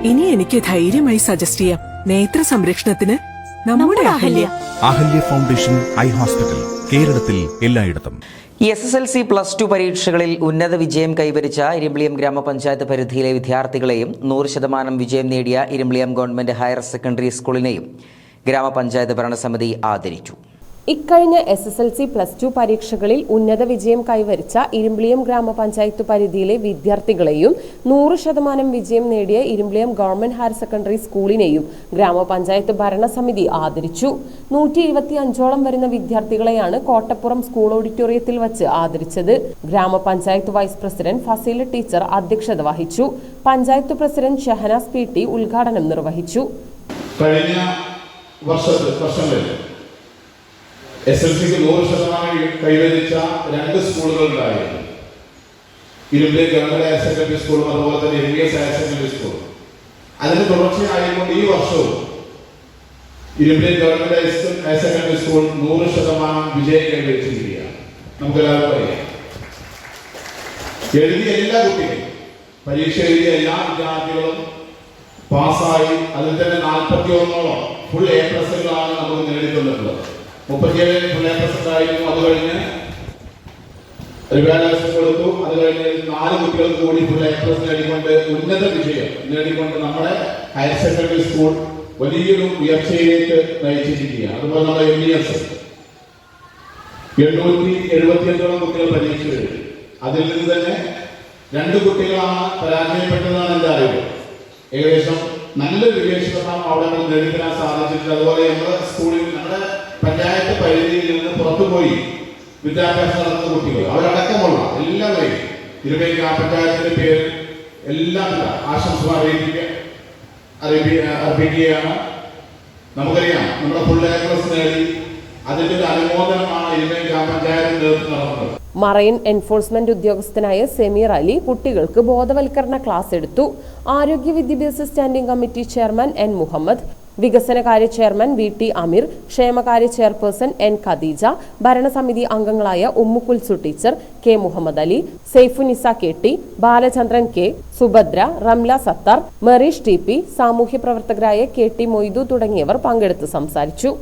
ഇനി എനിക്ക് ധൈര്യമായി സജസ്റ്റ് ചെയ്യാം. നേത്ര സംരക്ഷണത്തിന് നമ്മുടെ അഹല്യ ഫൗണ്ടേഷൻ ഐ ഹോസ്പിറ്റൽ, കേരളത്തിൽ എല്ലായിടത്തും. SSLC +2 പരീക്ഷകളിൽ ഉന്നത വിജയം കൈവരിച്ച ഇരിമ്പിളിയം ഗ്രാമപഞ്ചായത്ത് പരിധിയിലെ വിദ്യാർത്ഥികളെയും 100% വിജയം നേടിയ ഇരിമ്പിളിയം ഗവൺമെന്റ് ഹയർ സെക്കൻഡറി സ്കൂളിനെയും ഗ്രാമപഞ്ചായത്ത് ഭരണസമിതി ആദരിച്ചു. ഇക്കഴിഞ്ഞ SSLC +2 പരീക്ഷകളിൽ ഉന്നത വിജയം കൈവരിച്ച ഇരിമ്പിളിയം ഗ്രാമപഞ്ചായത്ത് പരിധിയിലെ വിദ്യാർത്ഥികളെയും 100% വിജയം നേടിയ ഇരിമ്പിളിയം ഗവൺമെന്റ് ഹയർ സെക്കൻഡറി സ്കൂളിനെയും ഗ്രാമപഞ്ചായത്ത് ഭരണസമിതി ആദരിച്ചു. 125ഓളം വരുന്ന വിദ്യാർത്ഥികളെയാണ് കോട്ടപ്പുറം സ്കൂൾ ഓഡിറ്റോറിയത്തിൽ വച്ച് ആദരിച്ചത്. ഗ്രാമപഞ്ചായത്ത് വൈസ് പ്രസിഡന്റ് ഫസീല ടീച്ചർ അധ്യക്ഷത വഹിച്ചു. പഞ്ചായത്ത് പ്രസിഡന്റ് ഷഹനാസ് PT ഉദ്ഘാടനം നിർവഹിച്ചു. കഴിഞ്ഞ വർഷങ്ങളിൽ SSLCക്ക് 100% കൈവരിച്ച 2 സ്കൂളുകളുണ്ടായിരുന്നു. ഇരിമ്പിളിയം ഗവൺമെന്റ് ഹയർ സെക്കൻഡറി സ്കൂളും അതുപോലെ തന്നെ MVS ഹയർ സെക്കൻഡറി സ്കൂളും. അതിന് തുടർച്ചയായിക്കൊണ്ട് ഈ വർഷവും Irimbiliyam government higher secondary school 100% വിജയം കൈവരിച്ചിരിക്കുകയാണ്. നമുക്കെല്ലാവർക്കും അറിയാം. എഴുതിയ എല്ലാ കുട്ടികളും, പരീക്ഷ എഴുതിയ എല്ലാ വിദ്യാർത്ഥികളും പാസ്സായി. അതിൽ തന്നെ 41ഓളം ഫുൾ A+ നമുക്ക് നേടിക്കൊണ്ടിട്ടുള്ളത്. 37 ഫുൾ A+ ആയിരുന്നു. അത് കഴിഞ്ഞ് റിവാലുവേഷൻ കൊടുത്തു. അത് കഴിഞ്ഞ് 4 കുട്ടികൾക്ക് കൂടി ഫുൾ A+ നേടിക്കൊണ്ട് ഉന്നത വിജയം നേടിക്കൊണ്ട് നമ്മുടെ ഹയർ സെക്കൻഡറി സ്കൂൾ വലിയൊരു ഉയർച്ചയിലേക്ക് നയിച്ചിരിക്കുകയാണ്. അതുപോലെ നമ്മുടെ MVS 875ഓളം കുട്ടികൾ പരീക്ഷ എഴുതി. അതിൽ നിന്ന് തന്നെ 2 കുട്ടികളാണ് പരാജയപ്പെട്ടതാണ് എൻ്റെ അറിവ്. ഏകദേശം നല്ലൊരു വിജയശതമാനം അവിടെ നേടിത്തരാൻ സാധിച്ചിട്ടുണ്ട്. അതുപോലെ നമ്മുടെ സ്കൂളിൽ, നമ്മുടെ പഞ്ചായത്ത് പരിധിയിൽ നിന്ന് പുറത്തുപോയി വിദ്യാഭ്യാസം നടത്തുന്ന കുട്ടികൾ, അവരടക്കമുള്ള എല്ലാവരെയും ഇരിമ്പിളിയം ഗ്രാമപഞ്ചായത്തിന്റെ പേരിൽ എല്ലാവിധ ആശംസകൾ അർപ്പിക്കുകയാണ്. നമുക്കറിയാം, നമ്മുടെ ഫുൾ A+ നേടി. അതിന്റെ ഒരു അനുമോദനമാണ് ഇരിമ്പിളിയം ഗ്രാമപഞ്ചായത്ത് നേതൃത്വം നടത്തുന്നത്. മറൈൻ എൻഫോഴ്സ്മെന്റ് ഉദ്യോഗസ്ഥനായ സെമീർ അലി കുട്ടികൾക്ക് ബോധവൽക്കരണ ക്ലാസ് എടുത്തു. ആരോഗ്യ വിദ്യാഭ്യാസ standing committee chairman N Muhammad, വികസനകാര്യ ചെയർമാൻ VT അമീർ, ക്ഷേമകാര്യ ചെയർപേഴ്സൺ N ഖദീജ, ഭരണസമിതി അംഗങ്ങളായ Ummukulsu teacher, K Muhammad Ali, Saifunnisa KT, Balachandran K, Subhadra, Ramla Sattar, Merish TP, സാമൂഹ്യ പ്രവർത്തകരായ KT മൊയ്തു തുടങ്ങിയവർ പങ്കെടുത്ത് സംസാരിച്ചു.